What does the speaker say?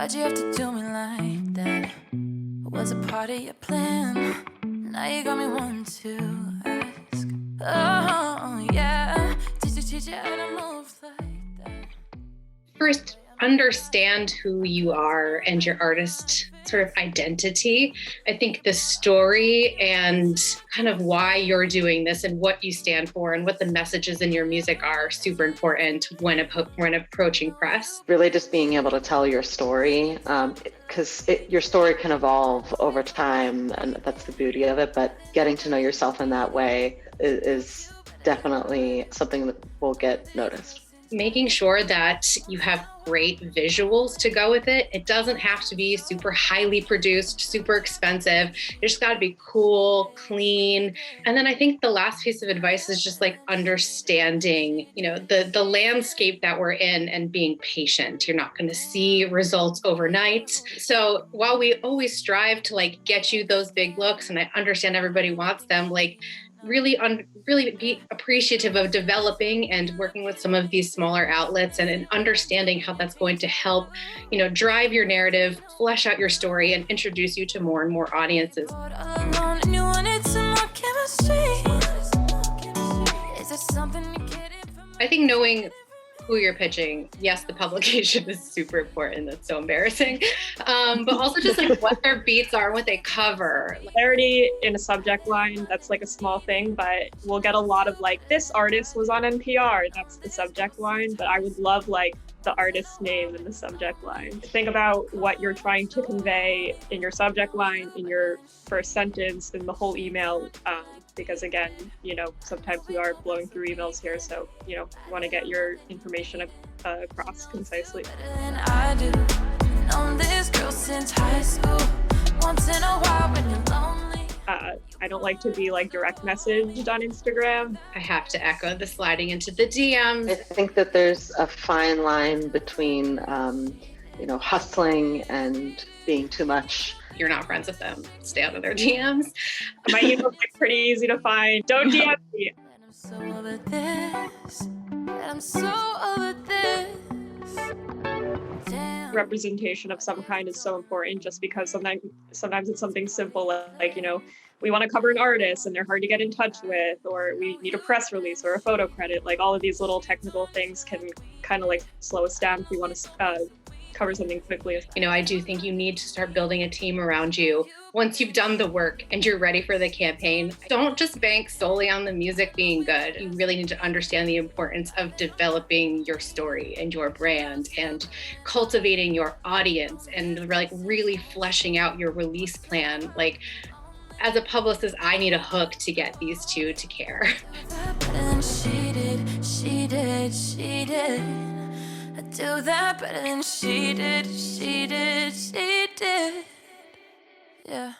Why'd you have to do me like that? Was a part of your plan? Now you got me wanting to ask. Oh, yeah. Did you teach you how to move like that? First, understand who you are and your artist sort of identity. I think the story and kind of why you're doing this and what you stand for and what the messages in your music are super important when approaching press. Really just being able to tell your story, because your story can evolve over time, and that's the beauty of it, but getting to know yourself in that way is definitely something that will get noticed. Making sure that you have great visuals to go with it. It doesn't have to be super highly produced, super expensive. It just got to be cool, clean. And then I think the last piece of advice is just like understanding, the landscape that we're in and being patient. You're not going to see results overnight. So while we always strive to like get you those big looks, and I understand everybody wants them, like really be appreciative of developing and working with some of these smaller outlets and understanding how that's going to help, drive your narrative, flesh out your story, and introduce you to more and more audiences. I think knowing who you're pitching, yes, the publication is super important. That's so embarrassing. But also just like what their beats are, what they cover. Clarity in a subject line, that's like a small thing, but we'll get a lot of like, this artist was on NPR, that's the subject line. But I would love like the artist's name in the subject line. Think about what you're trying to convey in your subject line, in your first sentence, in the whole email. Because again, sometimes we are blowing through emails here, so you want to get your information across concisely. I don't like to be like direct messaged on Instagram. I have to echo the sliding into the DMs. I think that there's a fine line between, hustling and being too much. You're not friends with them, stay out of their DMs. My email's like pretty easy to find. Don't DM me. I'm so over this. Representation of some kind is so important, just because sometimes it's something simple like we want to cover an artist and they're hard to get in touch with, or we need a press release or a photo credit. Like all of these little technical things can kind of like slow us down if we want to cover something quickly. I do think you need to start building a team around you once you've done the work and you're ready for the campaign. Don't just bank solely on the music being good. You really need to understand the importance of developing your story and your brand and cultivating your audience and like really fleshing out your release plan. Like as a publicist, I need a hook to get these two to care. She did. I do that better than she did. Yeah.